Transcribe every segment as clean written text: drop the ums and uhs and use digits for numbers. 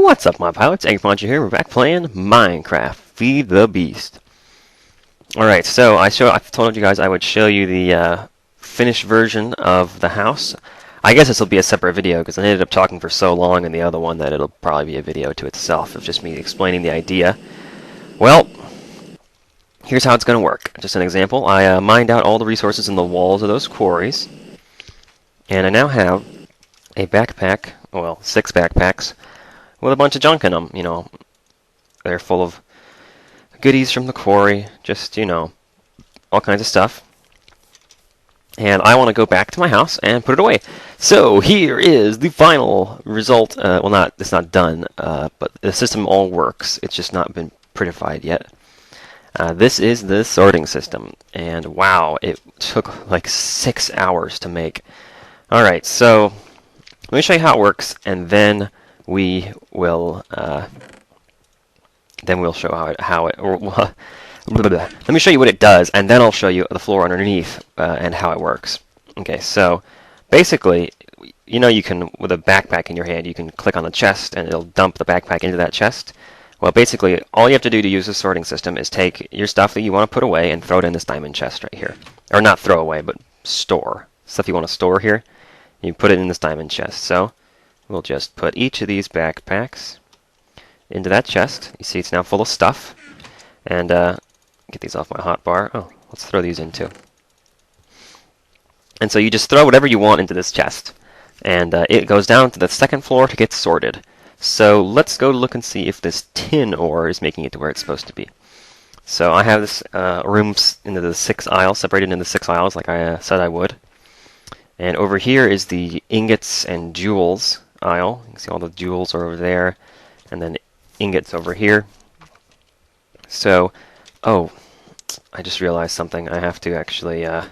What's up, my pilots? angryponcho here. We're back playing Minecraft. Feed the Beast. Alright, so I told you guys I would show you the finished version of the house. I guess this will be a separate video because I ended up talking for so long in the other one that it'll probably be a video to itself of just me explaining the idea. Well, here's how it's going to work. Just an example. I mined out all the resources in the walls of those quarries. And I now have a backpack, well, 6 backpacks, with a bunch of junk in them. You know, they're full of goodies from the quarry, just, you know, all kinds of stuff. And I want to go back to my house and put it away. So here is the final result. Well, it's not done, but the system all works. It's just not been prettified yet. This is the sorting system, and wow, it took like 6 hours to make. All right, so let me show you how it works, and then we will show let me show you what it does, and then I'll show you the floor underneath and how it works. Okay, so basically, you know, you can, with a backpack in your hand, you can click on the chest and it'll dump the backpack into that chest. Well, basically, all you have to do to use the sorting system is take your stuff that you want to put away and throw it in this diamond chest right here. Or not throw away, but store. Stuff you want to store here, you put it in this diamond chest. So we'll just put each of these backpacks into that chest. You see it's now full of stuff. And get these off my hotbar. Oh, let's throw these in too. And so you just throw whatever you want into this chest. And it goes down to the second floor to get sorted. So let's go look and see if this tin ore is making it to where it's supposed to be. So I have this room into the 6 aisles, separated into 6 aisles like I said I would. And over here is the ingots and jewels aisle. You can see all the jewels are over there, and then ingots over here. So, oh, I just realized something. I have to actually, let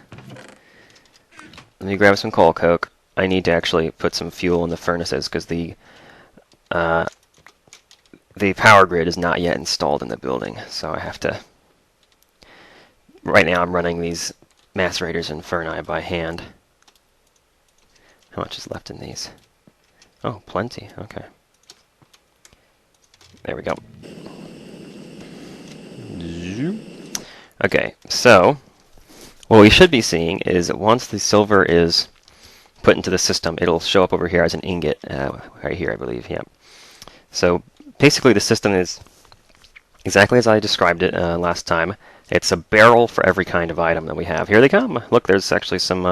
me grab some coal coke. I need to actually put some fuel in the furnaces because the power grid is not yet installed in the building. So I have to, right now I'm running these macerators and furnace by hand. How much is left in these? Oh, plenty. Okay. There we go. Okay, so what we should be seeing is that once the silver is put into the system, it'll show up over here as an ingot, right here, I believe. Yeah. So basically, the system is exactly as I described it last time. It's a barrel for every kind of item that we have. Here they come. Look, there's actually some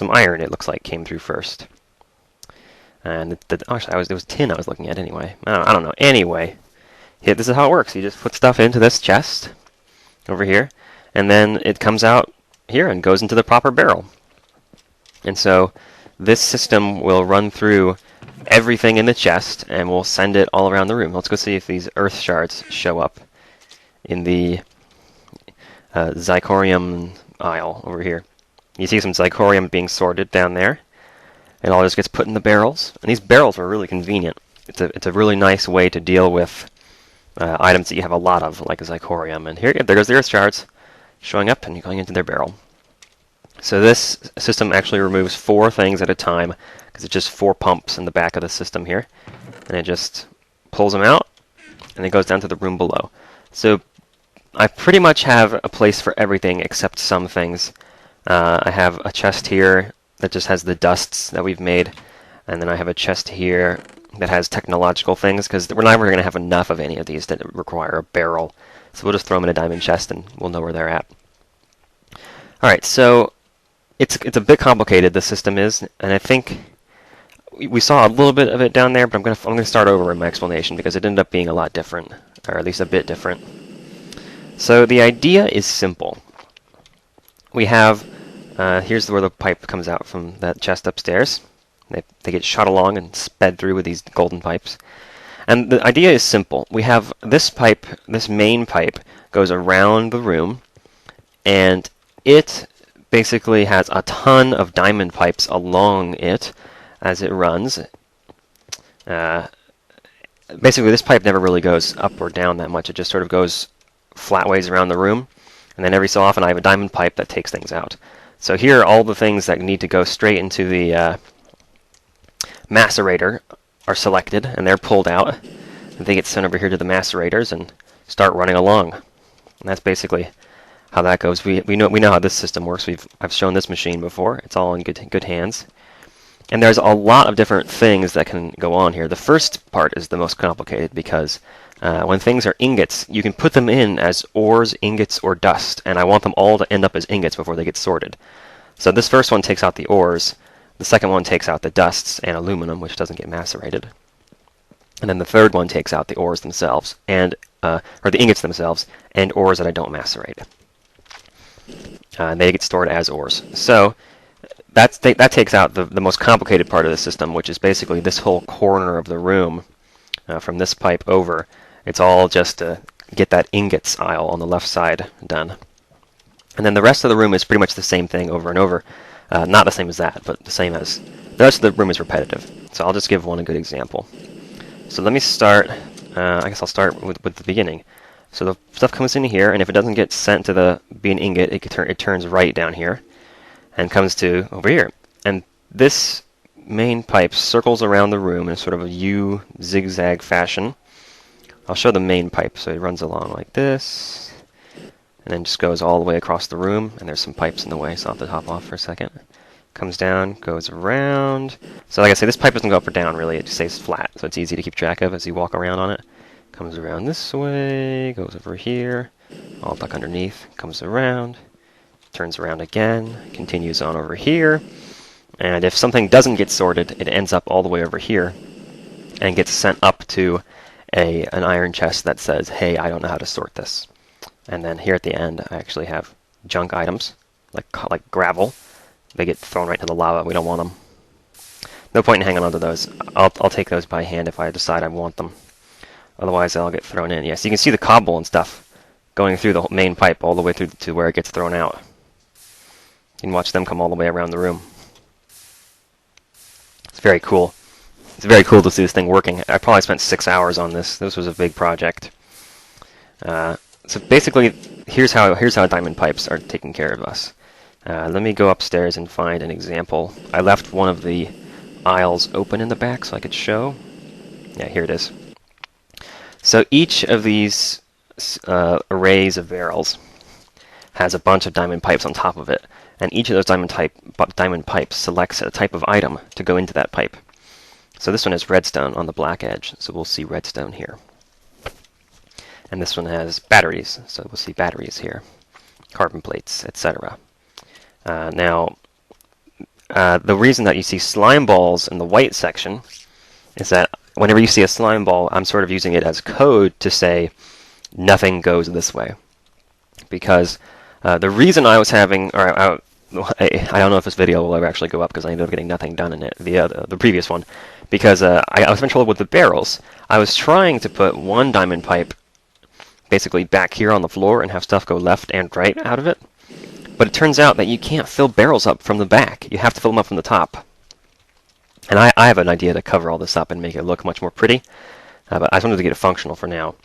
iron. It looks like came through first. And actually, it was tin I was looking at anyway. I don't know. Anyway, yeah, this is how it works. You just put stuff into this chest over here, and then it comes out here and goes into the proper barrel. And so this system will run through everything in the chest, and we'll send it all around the room. Let's go see if these earth shards show up in the zirconium aisle over here. You see some zirconium being sorted down there. It all just gets put in the barrels. And these barrels are really convenient. It's a really nice way to deal with items that you have a lot of, like zirconium. And there goes the earth shards showing up and going into their barrel. So this system actually removes 4 things at a time, because it's just 4 pumps in the back of the system here. And it just pulls them out, and it goes down to the room below. So I pretty much have a place for everything except some things. I have a chest here that just has the dusts that we've made, and then I have a chest here that has technological things, because we're never going to have enough of any of these that require a barrel. So we'll just throw them in a diamond chest and we'll know where they're at. Alright, so it's a bit complicated, the system is, and I think we saw a little bit of it down there, but I'm going to start over in my explanation because it ended up being a lot different, or at least a bit different. So the idea is simple. We have here's where the pipe comes out from that chest upstairs. They get shot along and sped through with these golden pipes. And the idea is simple. We have this pipe, this main pipe, goes around the room, and it basically has a ton of diamond pipes along it as it runs. Basically, this pipe never really goes up or down that much. It just sort of goes flatways around the room, and then every so often I have a diamond pipe that takes things out. So here, all the things that need to go straight into the macerator are selected, and they're pulled out. And they get sent over here to the macerators and start running along. And that's basically how that goes. We know how this system works. I've shown this machine before. It's all in good hands. And there's a lot of different things that can go on here. The first part is the most complicated because when things are ingots, you can put them in as ores, ingots, or dust, and I want them all to end up as ingots before they get sorted. So this first one takes out the ores, the second one takes out the dusts and aluminum, which doesn't get macerated, and then the third one takes out the ores themselves, and or the ingots themselves, and ores that I don't macerate. They get stored as ores. So that takes out the most complicated part of the system, which is basically this whole corner of the room from this pipe over. It's all just to get that ingots aisle on the left side done. And then the rest of the room is pretty much the same thing over and over. Not the same as that, but the same as... The rest of the room is repetitive. So I'll just give one a good example. So let me start... I guess I'll start with the beginning. So the stuff comes in here, and if it doesn't get sent to be an ingot, it turns right down here and comes to over here. And this main pipe circles around the room in sort of a U zigzag fashion. I'll show the main pipe. So it runs along like this, and then just goes all the way across the room. And there's some pipes in the way, so I'll have to hop off for a second. Comes down, goes around. So like I say, this pipe doesn't go up or down really, it just stays flat, so it's easy to keep track of as you walk around on it. Comes around this way, goes over here, all tuck underneath, comes around, turns around again, continues on over here, and if something doesn't get sorted, it ends up all the way over here and gets sent up to an iron chest that says, hey, I don't know how to sort this. And then here at the end, I actually have junk items, like gravel. They get thrown right to the lava. We don't want them. No point in hanging on to those. I'll take those by hand if I decide I want them. Otherwise, they'll get thrown in. Yeah, so you can see the cobble and stuff going through the main pipe all the way through to where it gets thrown out. You can watch them come all the way around the room. It's very cool. It's very cool to see this thing working. I probably spent 6 hours on this. This was a big project. So basically, here's how diamond pipes are taking care of us. Let me go upstairs and find an example. I left one of the aisles open in the back so I could show. Yeah, here it is. So each of these arrays of barrels has a bunch of diamond pipes on top of it, and each of those diamond pipes selects a type of item to go into that pipe. So this one has redstone on the black edge, so we'll see redstone here. And this one has batteries, so we'll see batteries here, carbon plates, etc. Now, the reason that you see slime balls in the white section is that whenever you see a slime ball, I'm sort of using it as code to say nothing goes this way. Because the reason I was having, or I don't know if this video will ever actually go up because I ended up getting nothing done in it, the previous one, because I was having trouble with the barrels. I was trying to put one diamond pipe basically back here on the floor and have stuff go left and right out of it. But it turns out that you can't fill barrels up from the back. You have to fill them up from the top. And I have an idea to cover all this up and make it look much more pretty. But I just wanted to get it functional for now.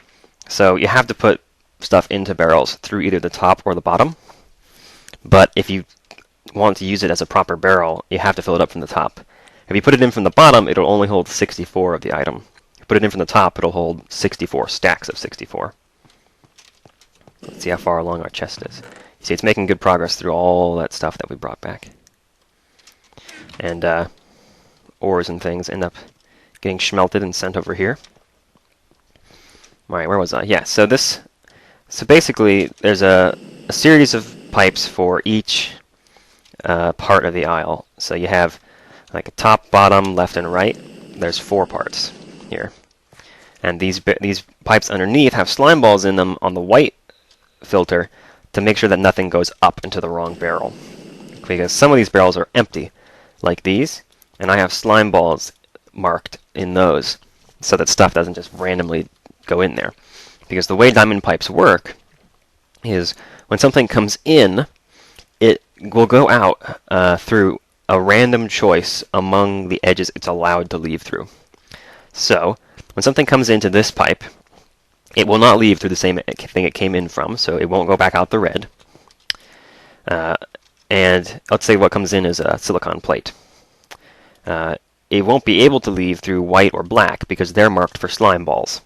So you have to put stuff into barrels through either the top or the bottom. But if you want to use it as a proper barrel, you have to fill it up from the top. If you put it in from the bottom, it'll only hold 64 of the item. If you put it in from the top, it'll hold 64 stacks of 64. Let's see how far along our chest is. You see, it's making good progress through all that stuff that we brought back. And ores and things end up getting smelted and sent over here. Alright, where was I? Yeah, so basically there's a series of pipes for each part of the aisle. So you have like a top, bottom, left, and right. There's 4 parts here. And these pipes underneath have slime balls in them on the white filter to make sure that nothing goes up into the wrong barrel. Because some of these barrels are empty, like these, and I have slime balls marked in those so that stuff doesn't just randomly go in there. Because the way diamond pipes work is when something comes in, it will go out through a random choice among the edges it's allowed to leave through. So, when something comes into this pipe, it will not leave through the same thing it came in from, so it won't go back out the red. And let's say what comes in is a silicon plate. it won't be able to leave through white or black because they're marked for slime balls.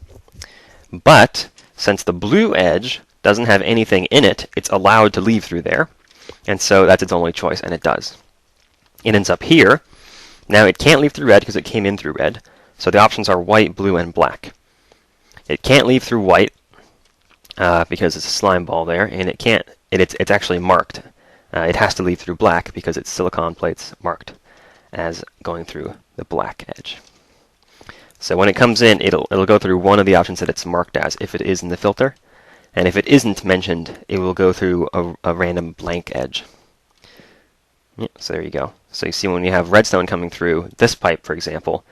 But since the blue edge doesn't have anything in it, it's allowed to leave through there. And so that's its only choice, and it does. It ends up here. Now it can't leave through red because it came in through red. So the options are white, blue, and black. It can't leave through white because it's a slime ball there, and it can't. It's actually marked. It has to leave through black because its silicon plate's marked as going through the black edge. So when it comes in, it'll go through one of the options that it's marked as if it is in the filter, and if it isn't mentioned, it will go through a random blank edge. Yeah, so there you go. So you see when you have redstone coming through this pipe, for example,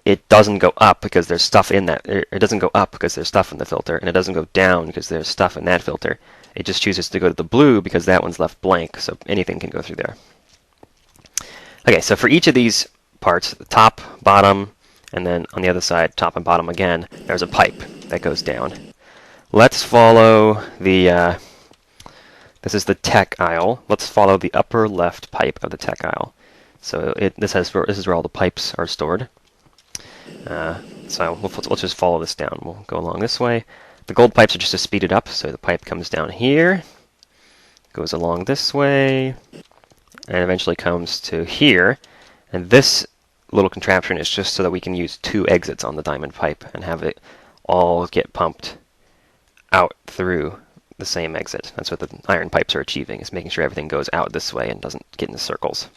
it doesn't go up because there's stuff in that. It doesn't go up because there's stuff in the filter, and it doesn't go down because there's stuff in that filter. It just chooses to go to the blue because that one's left blank, so anything can go through there. Okay, so for each of these parts, the top, bottom, and then on the other side, top and bottom again, there's a pipe that goes down. Let's follow the, this is the tech aisle. Let's follow the upper left pipe of the tech aisle. So this is where all the pipes are stored. So let's just follow this down. We'll go along this way. The gold pipes are just to speed it up, so the pipe comes down here, goes along this way, and eventually comes to here. And this little contraption is just so that we can use 2 exits on the diamond pipe and have it all get pumped out through the same exit. That's what the iron pipes are achieving, is making sure everything goes out this way and doesn't get into circles.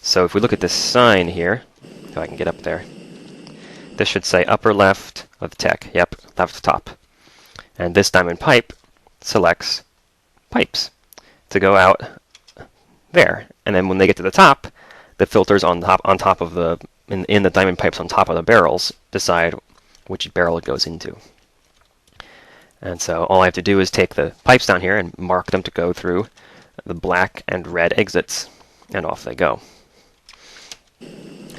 So if we look at this sign here, if I can get up there, this should say upper left of the tech. Yep, left top. And this diamond pipe selects pipes to go out there. And then when they get to the top, the filters on top of the in the diamond pipes on top of the barrels decide which barrel it goes into. And so all I have to do is take the pipes down here and mark them to go through the black and red exits, and off they go.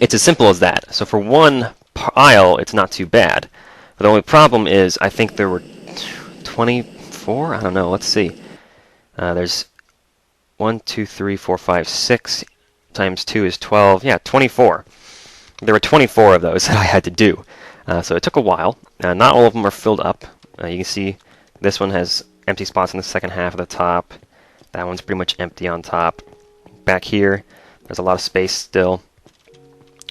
It's as simple as that. So for one aisle, it's not too bad. But the only problem is, I think there were 24? I don't know. Let's see. There's 1, 2, 3, 4, 5, 6 times 2 is 12. Yeah, 24. There were 24 of those that I had to do. So it took a while. Not all of them are filled up. You can see this one has empty spots in the second half of the top. That one's pretty much empty on top. Back here, there's a lot of space still.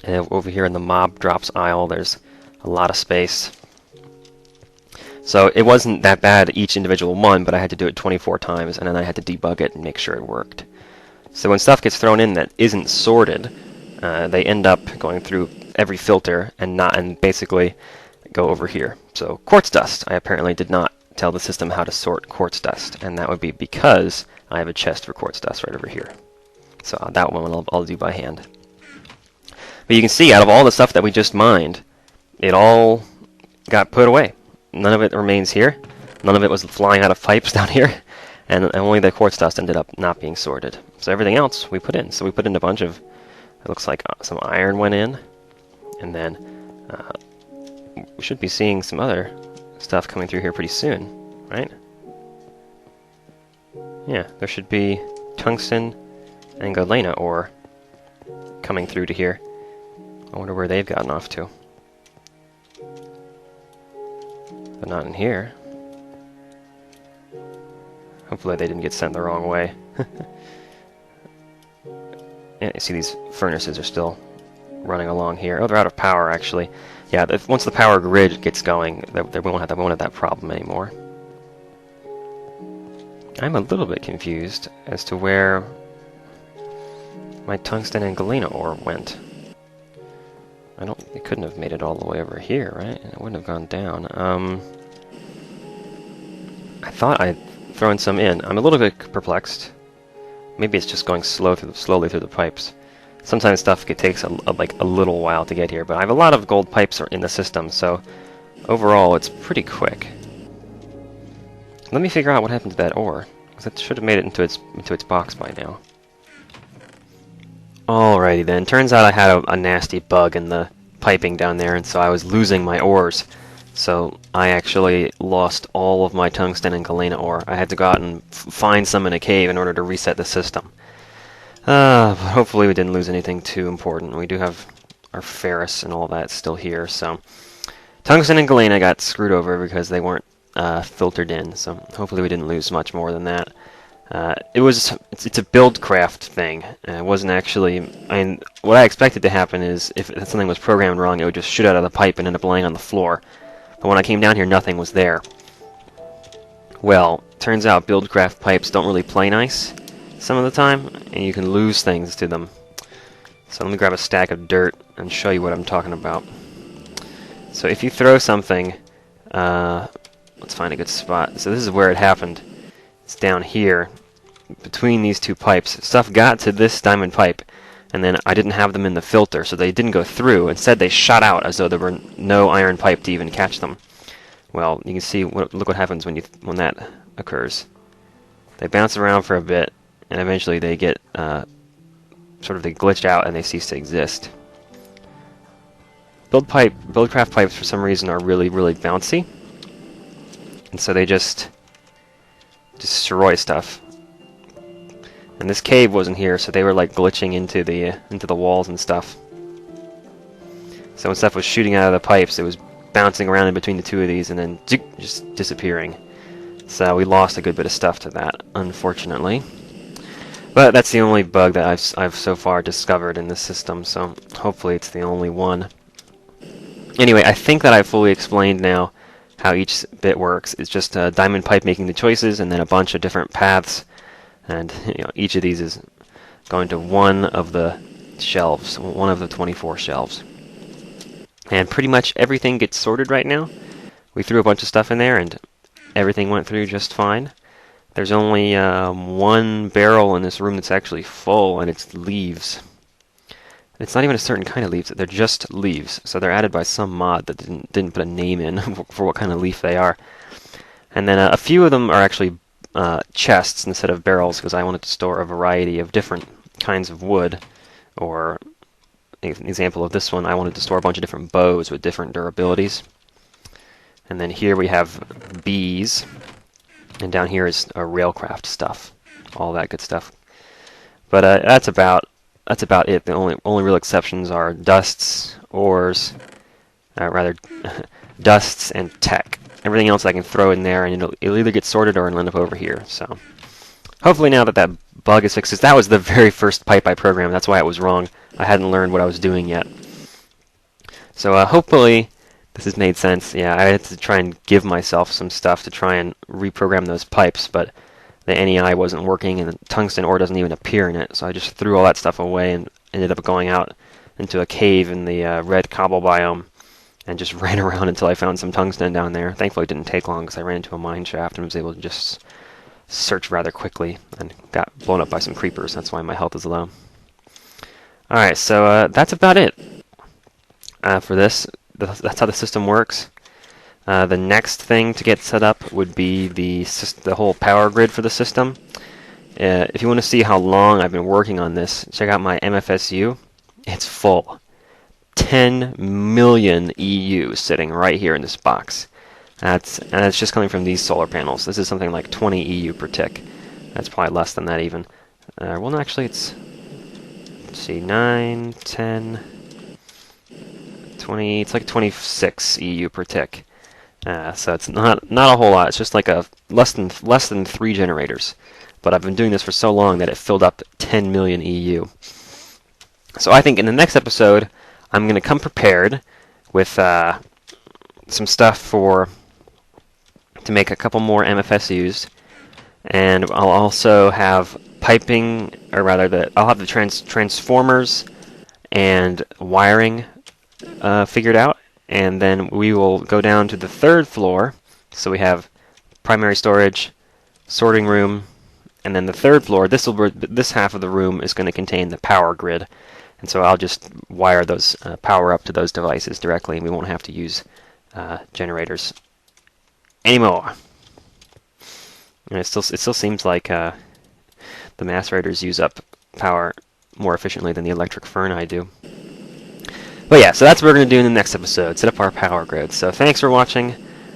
And over here in the mob drops aisle, there's a lot of space. So it wasn't that bad each individual one, but I had to do it 24 times, and then I had to debug it and make sure it worked. So when stuff gets thrown in that isn't sorted, they end up going through every filter and basically go over here. So quartz dust, I apparently did not tell the system how to sort quartz dust, and that would be because I have a chest for quartz dust right over here. So that one I'll do by hand. But you can see, out of all the stuff that we just mined, it all got put away. None of it remains here. None of it was flying out of pipes down here. And only the quartz dust ended up not being sorted. So everything else we put in. So we put in a bunch of, it looks like some iron went in. And then we should be seeing some other stuff coming through here pretty soon, right? Yeah, there should be tungsten and galena ore coming through to here. I wonder where they've gotten off to. But not in here. Hopefully they didn't get sent the wrong way. Yeah, you see these furnaces are still running along here. Oh, they're out of power, actually. Yeah, once the power grid gets going, they won't have that problem anymore. I'm a little bit confused as to where my tungsten and galena ore went. It couldn't have made it all the way over here, right? It wouldn't have gone down. I thought I'd thrown some in. I'm a little bit perplexed. Maybe it's just going slowly through the pipes. Sometimes stuff takes a little while to get here, but I have a lot of gold pipes in the system, so overall it's pretty quick. Let me figure out what happened to that ore, because it should have made it into its box by now. Alrighty then, turns out I had a nasty bug in the piping down there, and so I was losing my ores. So I actually lost all of my tungsten and galena ore. I had to go out and find some in a cave in order to reset the system. But hopefully we didn't lose anything too important. We do have our ferrous and all that's still here. So tungsten and galena got screwed over because they weren't filtered in. So hopefully we didn't lose much more than that. It's a buildcraft thing. It wasn't actually. I mean, what I expected to happen is if something was programmed wrong, it would just shoot out of the pipe and end up laying on the floor. But when I came down here, nothing was there. Well, turns out buildcraft pipes don't really play nice some of the time, and you can lose things to them. So let me grab a stack of dirt and show you what I'm talking about. So if you throw something, let's find a good spot. So this is where it happened. It's down here, between these two pipes. Stuff got to this diamond pipe, and then I didn't have them in the filter, so they didn't go through. Instead, they shot out as though there were no iron pipe to even catch them. Well, you can see, look what happens when that occurs. They bounce around for a bit, and eventually they get, they glitch out and they cease to exist. Buildcraft pipes, for some reason, are really, really bouncy, and so they just destroy stuff. And this cave wasn't here, so they were like glitching into the walls and stuff. So when stuff was shooting out of the pipes, it was bouncing around in between the two of these and then just disappearing. So we lost a good bit of stuff to that, unfortunately. But that's the only bug that I've so far discovered in this system, so hopefully it's the only one. Anyway, I think that I've fully explained now how each bit works. It's just a diamond pipe making the choices, and then a bunch of different paths, and each of these is going to one of the shelves, one of the 24 shelves. And pretty much everything gets sorted right now. We threw a bunch of stuff in there, and everything went through just fine. There's only one barrel in this room that's actually full, and it's leaves. It's not even a certain kind of leaves, they're just leaves. So they're added by some mod that didn't put a name in for what kind of leaf they are. And then a few of them are actually chests instead of barrels, because I wanted to store a variety of different kinds of wood. Or, an example of this one, I wanted to store a bunch of different bows with different durabilities. And then here we have bees. And down here is railcraft stuff. All that good stuff. But that's about it. The only real exceptions are dusts, ores, dusts and tech. Everything else I can throw in there, and it'll either get sorted or it'll end up over here. So hopefully now that bug is fixed, 'cause that was the very first pipe I programmed. That's why it was wrong. I hadn't learned what I was doing yet. So hopefully this has made sense. Yeah, I had to try and give myself some stuff to try and reprogram those pipes, but the NEI wasn't working, and the tungsten ore doesn't even appear in it, so I just threw all that stuff away and ended up going out into a cave in the red cobble biome and just ran around until I found some tungsten down there. Thankfully it didn't take long, because I ran into a mine shaft and was able to just search rather quickly and got blown up by some creepers. That's why my health is low. Alright, so that's about it for this. That's how the system works. The next thing to get set up would be the whole power grid for the system. If you want to see how long I've been working on this, check out my MFSU. It's full. 10 million EU sitting right here in this box. And it's just coming from these solar panels. This is something like 20 EU per tick. That's probably less than that even. Well, no, actually it's, let's see, 9, 10, 20, it's like 26 EU per tick. So it's not a whole lot. It's just like a less than 3 generators. But I've been doing this for so long that it filled up 10 million EU. So I think in the next episode, I'm going to come prepared with some stuff to make a couple more MFSUs, and I'll also have piping, or rather, I'll have the transformers and wiring figured out. And then we will go down to the 3rd floor. So we have primary storage, sorting room, and then the 3rd floor. This half of the room is going to contain the power grid, and so I'll just wire those power up to those devices directly, and we won't have to use generators anymore. And it still seems like the macerators use up power more efficiently than the electric furnace do. But yeah, so that's what we're going to do in the next episode, set up our power grid. So thanks for watching,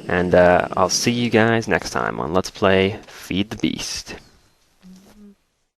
and I'll see you guys next time on Let's Play Feed the Beast.